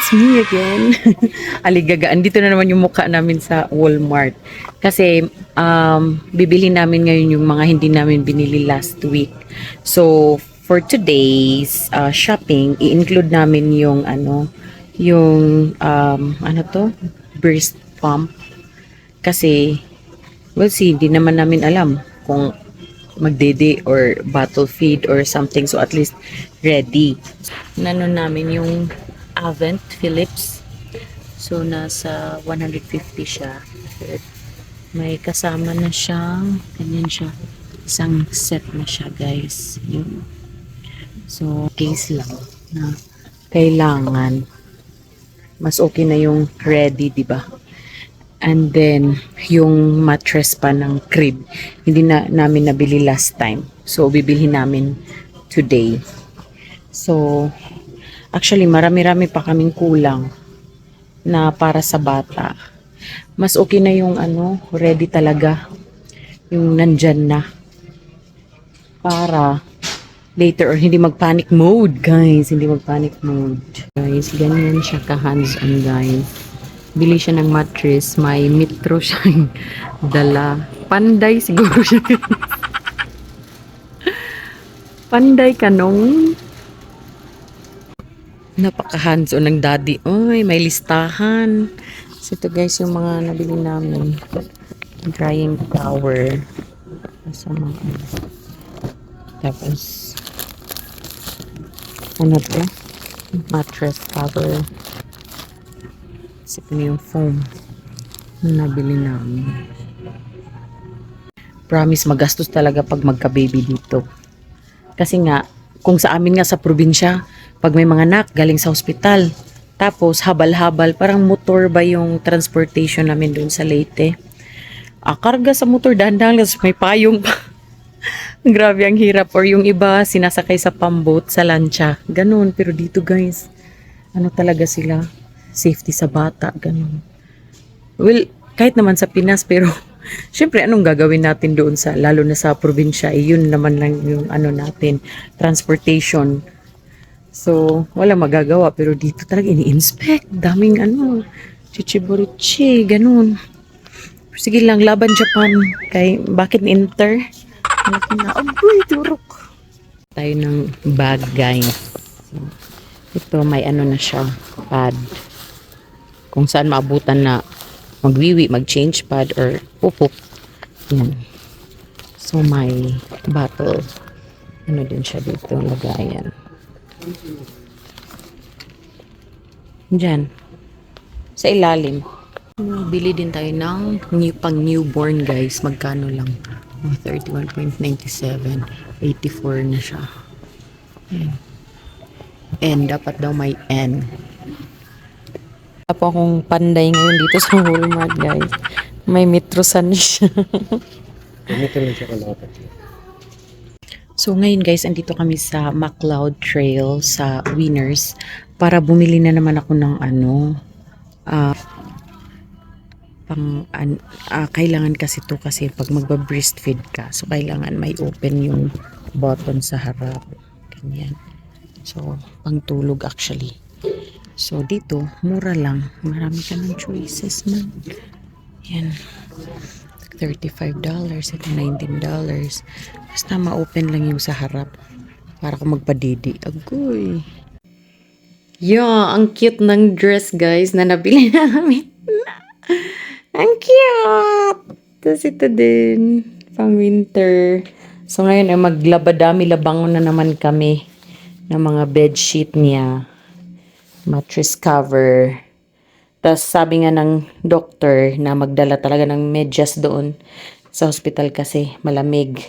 it's me again. Aligaga, andito na naman yung mukha namin sa Walmart. Kasi, bibili namin ngayon yung mga hindi namin binili last week. So, for today's shopping, i-include namin yung ano to? Breast pump. Kasi, well, see, hindi naman namin alam kung magdede or bottle feed or something. So, at least ready. Nano namin yung Avent Philips. So, nasa 150 siya. May kasama na siyang, ganyan siya. Isang set na siya, guys. Yun. So, case lang na kailangan. Mas okay na yung ready, di ba? And then, yung mattress pa ng crib, hindi na namin nabili last time. So, bibilhin namin today. So, actually, marami-rami pa kaming kulang na para sa bata. Mas okay na yung ready talaga. Yung nandyan na. Para later or hindi mag-panic mode, guys. Hindi mag-panic mode. Guys, ganyan siya ka-hands-on, guys. Bili siya ng mattress. May metro siyang dala. Panday siguro siya. Panday kanong. Napaka hands-on ng daddy. Uy, may listahan. So, ito guys yung mga nabili namin. Drying towel. Kasama. Tapos, ano to? Mattress cover. Kasi ito yung foam na nabili namin. Promise, magastos talaga pag magka-baby dito. Kasi nga, kung sa amin nga sa probinsya, pag may mga anak galing sa ospital, tapos habal-habal, parang motor ba yung transportation namin doon sa Leyte. Karga sa motor, dahan-dahan, may payong pa. Grabe ang hirap. Or yung iba, sinasakay sa pambot, sa lancha. Ganun. Pero dito guys, ano talaga sila? Safety sa bata. Ganun. Well, kahit naman sa Pinas, pero syempre, anong gagawin natin doon sa, lalo na sa probinsya, yun naman lang yung natin, transportation. So, wala magagawa. Pero dito talaga ini-inspect. Daming chichiburichi, ganun. Sige lang, laban Japan. Kay, bakit Inter? Malaki na. Agoy, turok. Tayo ng bag, guys. So, ito, may na siya. Pad. Kung saan maabutan na magwiwi, mag-change pad, or pupuk. Yan. So, may bottle. Din siya dito, lagayan. Diyan. Sa ilalim. Bili din tayo ng pang newborn guys. Magkano lang? 31.97. 84 na siya. N. Dapat daw may N. Wala po akong panday ngayon dito sa Walmart guys. May metrosan siya. So ngayon guys, andito kami sa McLeod Trail sa Winners para bumili na naman ako ng kailangan kasi to kasi pag magba-breastfeed ka, so kailangan may open yung button sa harap. Ganyan. So, pangtulog actually. So, dito, mura lang. Marami ka ng choices man. Yan. $35. Ito $19. Basta ma-open lang yung sa harap. Para kung magpadidi. Agoy. Yeah, ang cute ng dress guys na nabili namin. Ang cute! Tapos ito din. Pang winter. So ngayon ay maglabadami-labangon na naman kami ng mga bedsheet niya. Mattress cover. Tapos sabi nga ng doctor na magdala talaga ng medyas doon sa hospital kasi malamig.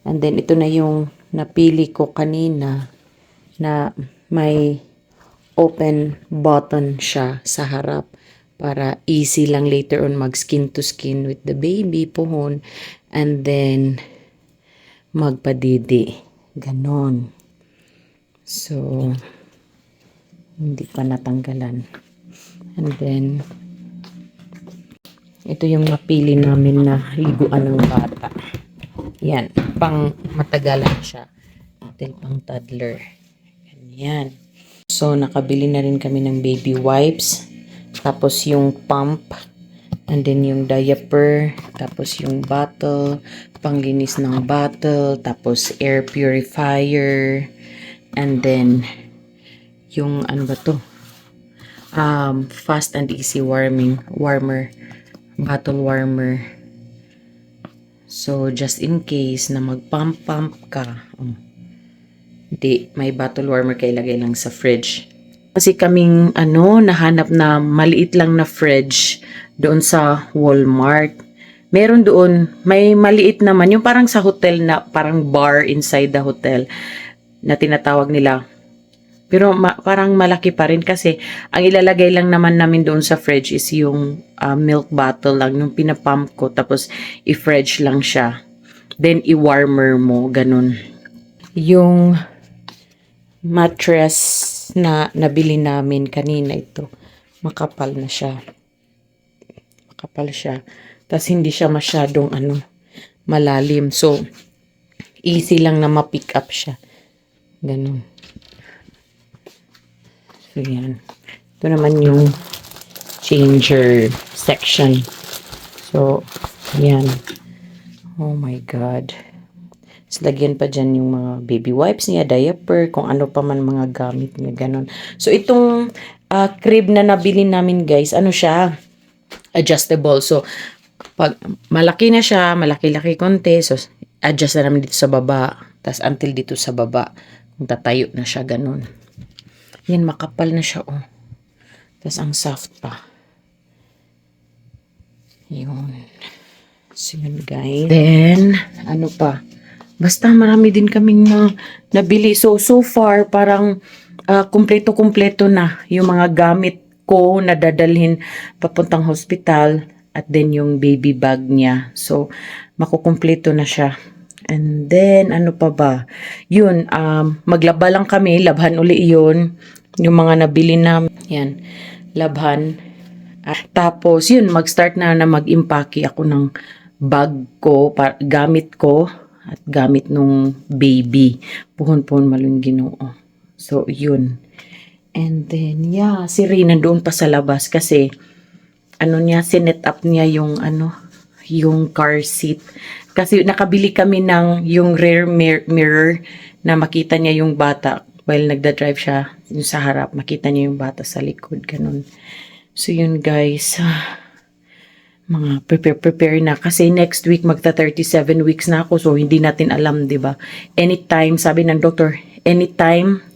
And then ito na yung napili ko kanina na may open button siya sa harap para easy lang later on mag skin to skin with the baby, puhon, and then magpadidi. Ganon. So, hindi pa natanggalan. And then, ito yung napili namin na higuan ng bata. Yan. Pang matagalan siya. Until pang toddler. Ganyan. So, nakabili na rin kami ng baby wipes. Tapos yung pump. And then yung diaper. Tapos yung bottle. Panglinis ng bottle. Tapos air purifier. And then yung ano ba to? Fast and easy warmer. Bottle warmer. So, just in case na mag-pump ka. Hindi, may bottle warmer kayo ilagay lang sa fridge. Kasi kaming nahanap na maliit lang na fridge doon sa Walmart. Meron doon, may maliit naman, yung parang sa hotel na, parang bar inside the hotel na tinatawag nila. Pero parang malaki pa rin kasi ang ilalagay lang naman namin doon sa fridge is yung milk bottle lang, yung pinapump ko, tapos i-fridge lang siya. Then, i-warmer mo, ganun. Yung mattress na nabili namin kanina ito, makapal na siya. Makapal siya. Tapos hindi siya masyadong malalim. So, easy lang na ma-pick up siya. Ganun. So, yan. Ito naman yung changer section. So, yan. Oh my God. Lagyan pa dyan yung mga baby wipes niya, diaper, kung ano pa man mga gamit niya, ganun. So, itong crib na nabili namin, guys, siya? Adjustable. So, pag malaki na siya, malaki-laki konti, so, adjust na namin dito sa baba. Tapos, until dito sa baba. Kung tatayo na siya, ganun. Yan, makapal na siya, oh. Tapos, ang soft pa. Yun. So, yun, guys. Then, ano pa? Basta marami din kaming nabili. So far, parang kumpleto-kumpleto na yung mga gamit ko na dadalhin papuntang hospital at then yung baby bag niya. So, makukumpleto na siya. And then, ano pa ba? Yun, maglaba lang kami. Labhan uli yun. Yung mga nabili namin. Yan, labhan. Tapos, yun, mag-start na mag-impake ako ng bag ko, gamit ko. At gamit nung baby. Puhon-puhon malung Ginoo. So, yun. And then, yeah, si Rina doon pa sa labas kasi, sinet up niya yung, yung car seat. Kasi nakabili kami ng yung rear mirror na makita niya yung bata. While nagda-drive siya, yung sa harap, makita niya yung bata sa likod. Ganun. So, yun guys. Mga prepare na kasi next week magta 37 weeks na ako, so hindi natin alam, 'di ba? Anytime, sabi ng doctor, anytime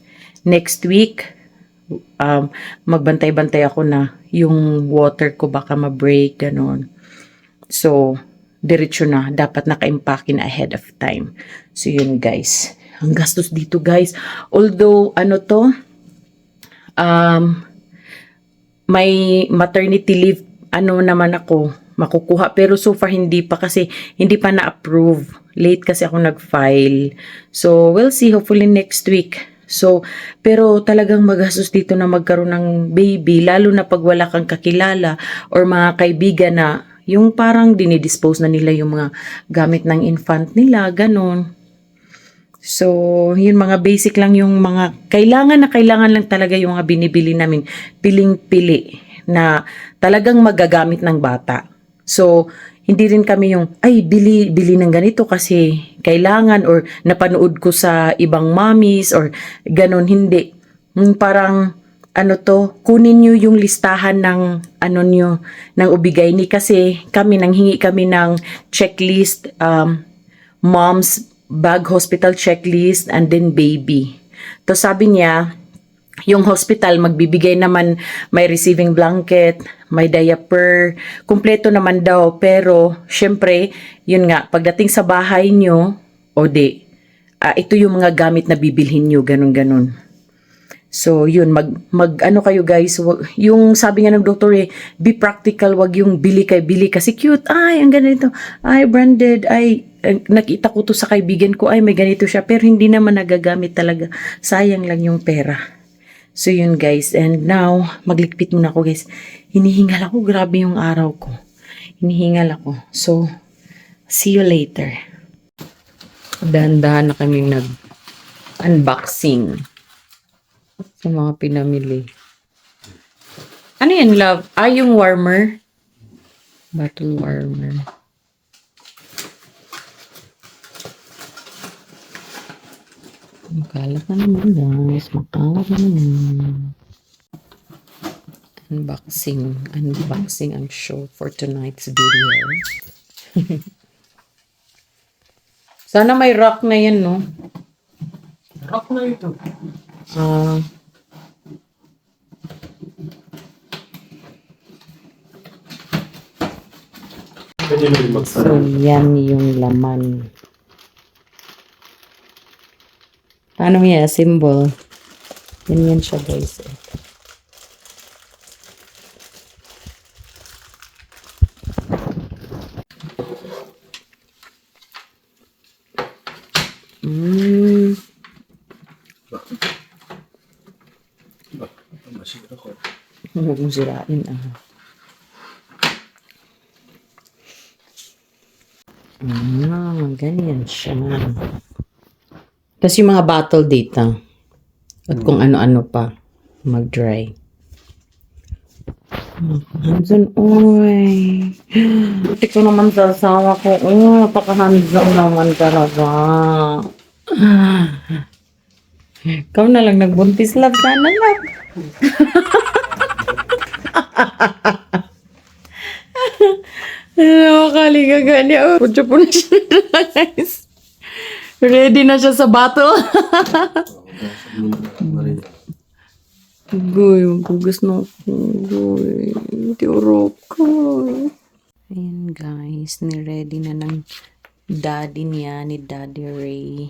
next week magbantay-bantay ako na yung water ko baka ma-break, ganun. So, diretso na, dapat naka-impake na ahead of time. So, yun guys. Ang gastos dito guys. Although, may maternity leave naman ako makukuha, pero so far hindi pa kasi hindi pa na-approve. Late kasi ako nag-file. So, we'll see, hopefully next week. So, pero talagang magastos dito na magkaroon ng baby, lalo na pag wala kang kakilala or mga kaibigan na yung parang dinidispose na nila yung mga gamit ng infant nila, ganun. So, yun mga basic lang yung mga kailangan lang talaga yung mga binibili namin. Piling-pili na talagang magagamit ng bata. So, hindi rin kami yung, bili ng ganito kasi kailangan or napanood ko sa ibang mommies or ganun, hindi. Parang, kunin nyo yung listahan ng, ng ubigay ni kasi nanghingi kami ng checklist, mom's bag hospital checklist and then baby. To sabi niya, yung hospital magbibigay naman, may receiving blanket, may diaper, kumpleto naman daw. Pero, syempre, yun nga, pagdating sa bahay nyo, ito yung mga gamit na bibilhin nyo, ganun-ganun. So, yun, kayo guys, yung sabi nga ng doktor be practical, wag yung bili kasi cute, ang ganito, branded, nakita ko to sa kaibigan ko, may ganito siya, pero hindi naman nagagamit talaga, sayang lang yung pera. So, yun guys. And now, maglikpit muna ako guys. Hinihingal ako. Grabe yung araw ko. Hinihingal ako. So, see you later. Dahan-dahan na kaming nag-unboxing. Sa mga pinamili. Ano yan, love? Yung warmer. Bottle warmer. Makalat na naman, guys. Makalat na naman. Unboxing ang show for tonight's video. Sana may rock na yan, no? Rock na ito. Pwede na rin So, yan yung laman. Paano yan? Symbol. Yan siya, guys. Masira ko. Huwag mong sirain, ganyan siya. Tapos yung mga bottle data. At kung ano-ano pa. Mag-dry. Hands-on, oy. Buti ko naman sa asawa ko. Paka-hands-on naman talaga. Ikaw na lang nagbuntis, love. Sana, love. Nakakaligaga niya. Pudyo po na siya, guys. Ready na siya sa battle. Goy, maghugas na ako. Goy, tiurok ko. Ayan, guys. Ni-ready na ng daddy niya, ni Daddy Ray.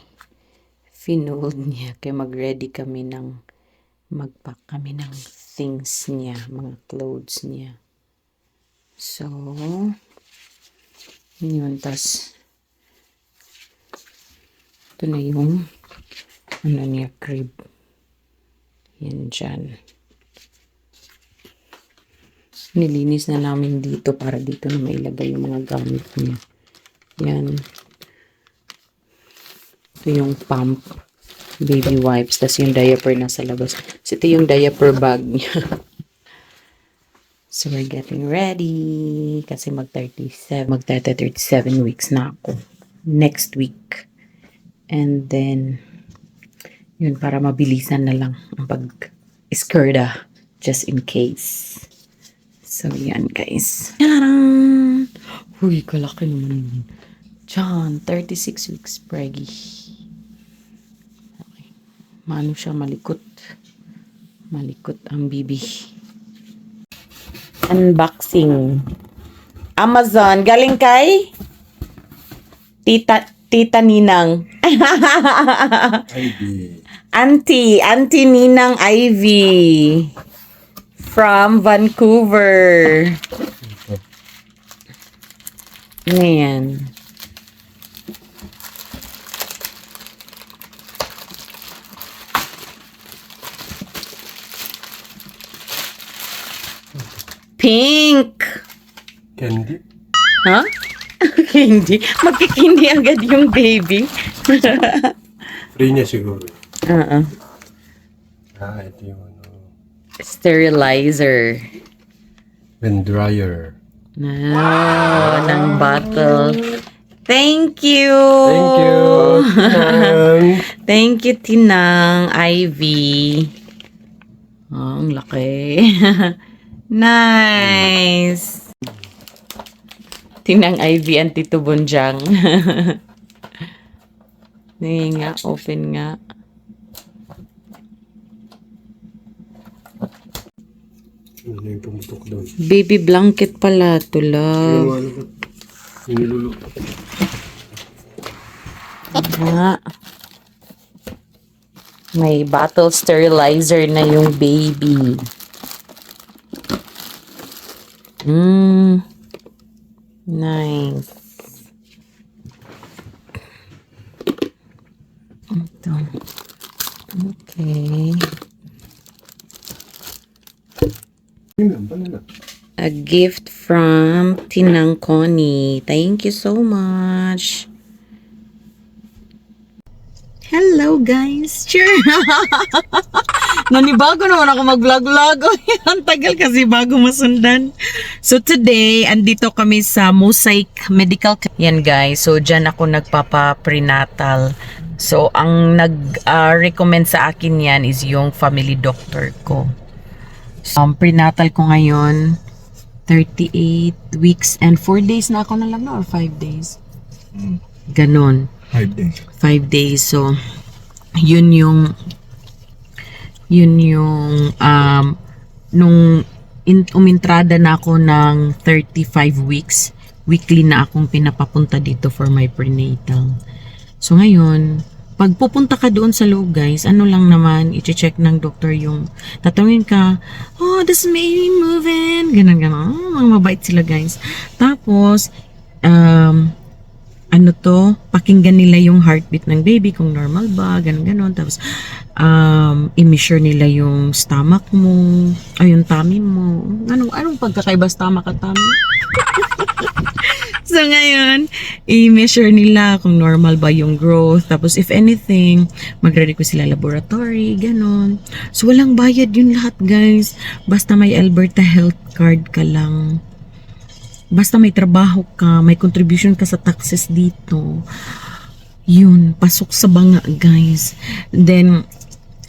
Finold niya. Kaya mag-ready kami ng mag-pack kami ng things niya, mga clothes niya. So, yun. Tas, ito na yung ano niya, crib. Yan dyan. Nilinis na namin dito para dito na mailagay yung mga gamit niya. Yan. Ito yung pump. Baby wipes. Tas yung diaper nasa labas. So, ito yung diaper bag niya. So, we're getting ready. Kasi mag-37 weeks na ako. Next week. And then, yun, para mabilisan na lang ang pag-iskerda. Just in case. So, yan, guys. Tadam! Uy, kalaki naman yun. Diyan, 36 weeks preggy. Okay. Mano siya malikot. Malikot ang bibi. Unboxing. Amazon. Galing kay Tita Ninang. Ivy. Auntie Ninang Ivy. From Vancouver. Ayan. Pink. Candy. Huh? Hindi. Magkikindi agad yung baby. Free niya siguro. Ito yung ano. Sterilizer. And dryer. Wow, ng bottle. Thank you. Thank you. Thank you, Tinang Ivy. Oh, ang laki. Nice. Tinang Ivy and Tito Bonjang. Hindi nga, open nga. Ano yung pumutok doon? Baby blanket pala to, love. Yung nilulok. Nga. May bottle sterilizer na yung baby. Nice. Ito. Okay. A gift from Tinang Connie. Thank you so much. Hello, guys. Sure. Nanibago naman ako mag-vlog-vlog. Ang tagal kasi bago masundan. So today, andito kami sa Mosaic Medical. Yan guys, so dyan ako nagpapa-prenatal. So ang nag-recommend sa akin yan is yung family doctor ko. Prenatal ko ngayon, 38 weeks and 4 days na ako na lang na or 5 days? Ganon. 5 days. 5 days. So, yun yung nung umintrada na ako ng 35 weeks, weekly na akong pinapapunta dito for my prenatal. So ngayon, pag pupunta ka doon sa loob guys, ano lang naman, i-check ng doktor yung, tatanungin ka, oh, this baby moving, ganun. Oh, mga mabait sila guys. Tapos, pakinggan nila yung heartbeat ng baby, kung normal ba, ganun. Tapos, i-measure nila yung stomach mo, yung tummy mo. Anong pagkakaiba stomach at tummy? So, ngayon, i-measure nila kung normal ba yung growth. Tapos, if anything, mag-ready ko sila laboratory, ganun. So, walang bayad yun lahat, guys. Basta may Alberta Health Card ka lang. Basta may trabaho ka, may contribution ka sa taxes dito. Yun, pasok sa banga, guys. Then,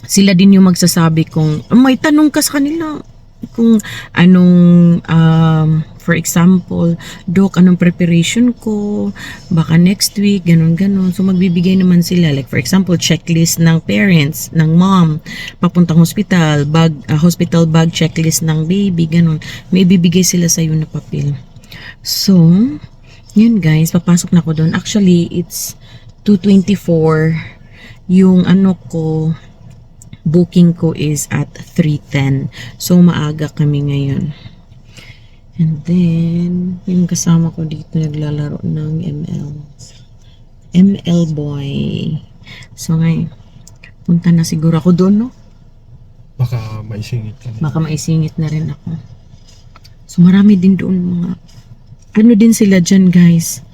sila din yung magsasabi kung, may tanong ka sa kanila. Kung anong, for example, Doc, anong preparation ko? Baka next week, ganun. So, magbibigay naman sila. Like, for example, checklist ng parents, ng mom, papuntang hospital, hospital bag checklist ng baby, ganun. May bibigay sila sa'yo na papel. So, yun guys, papasok na ako doon. Actually, it's 2:24. Yung booking ko is at 3:10. So, maaga kami ngayon. And then, yung kasama ko dito naglalaro ng ML boy. So, ngayon, punta na siguro ako doon, no? Baka maisingit ka na. Baka maisingit na rin ako. So, marami din doon mga din sila dyan guys,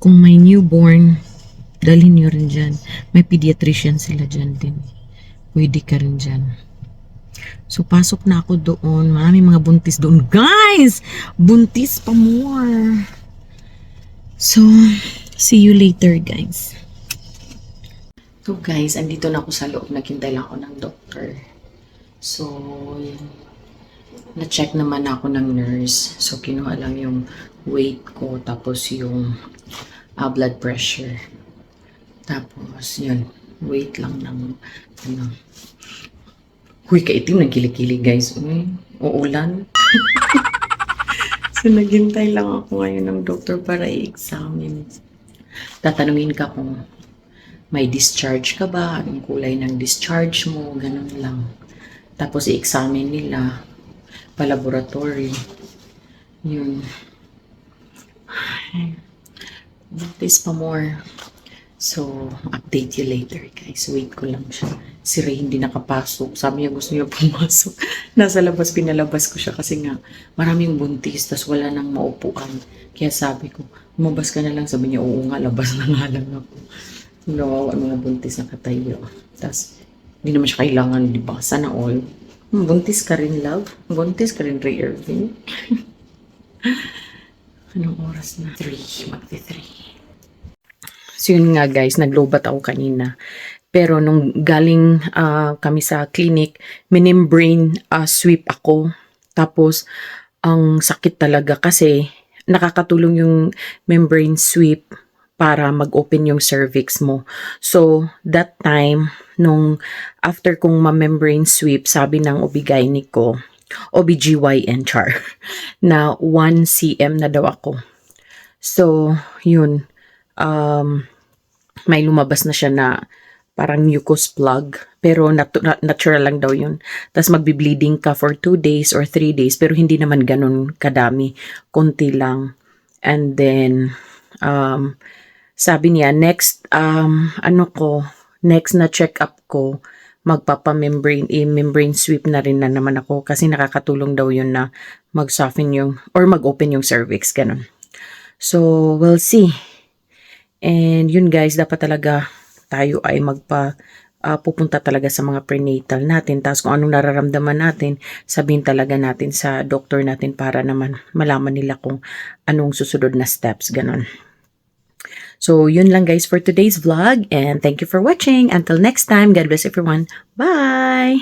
kung may newborn, dalhin nyo rin dyan. May pediatrician sila dyan din. Pwede ka rin dyan. So, pasok na ako doon. Maraming mga buntis doon. Guys! Buntis pa more. So, see you later guys. So guys, andito na ako sa loob. Naghintay lang ako ng doctor. So, na-check naman ako ng nurse. So, kinuha lang yung weight ko. Tapos yung blood pressure. Tapos, yun. Weight lang ng Huy, kaitim. Nagkilig-kilig, guys. Uulan. So, naghintay lang ako ngayon ng doctor para i-examine. Tatanungin ka kung may discharge ka ba? Anong kulay ng discharge mo? Ganun lang. Tapos, i-examine nila pa-laboratory. Yun. Buntis pa more. So, update you later, guys. Wait ko lang siya. Si Ray hindi nakapasok. Sabi niya gusto niya pumasok. Nasa labas, pinalabas ko siya kasi nga maraming buntis, tas wala nang maupuan. Kaya sabi ko, lumabas ka na lang. Sabi niya, oo nga, labas na nga lang ako. Nawawa mga buntis na katayo. Tas, hindi naman siya kailangan, di ba? Sana all. Buntis ka rin, love. Buntis ka rin, Ray Irving. Anong oras na? 3. Magti-3. So yun nga guys, naglobat ako kanina. Pero nung galing kami sa clinic, minimbrain sweep ako. Tapos, ang sakit talaga kasi nakakatulong yung membrane sweep para mag-open yung cervix mo. So, that time, nung after kong ma-membrane sweep, sabi ng OB-GYN ko, OB-GYN char, na 1 cm na daw ako. So, yun. May lumabas na siya na parang mucus plug. Pero natural lang daw yun. Tapos magbi-bleeding ka for 2 days or 3 days. Pero hindi naman ganun kadami. Konti lang. And then, sabi niya, next, next na check-up ko, membrane sweep na rin na naman ako. Kasi nakakatulong daw yun na mag-soften yung, or mag-open yung cervix. Ganun. So, we'll see. And yun guys, dapat talaga tayo ay pupunta talaga sa mga prenatal natin. Tapos kung anong nararamdaman natin, sabihin talaga natin sa doktor natin para naman malaman nila kung anong susunod na steps, ganon. So, yun lang guys for today's vlog and thank you for watching. Until next time, God bless everyone. Bye!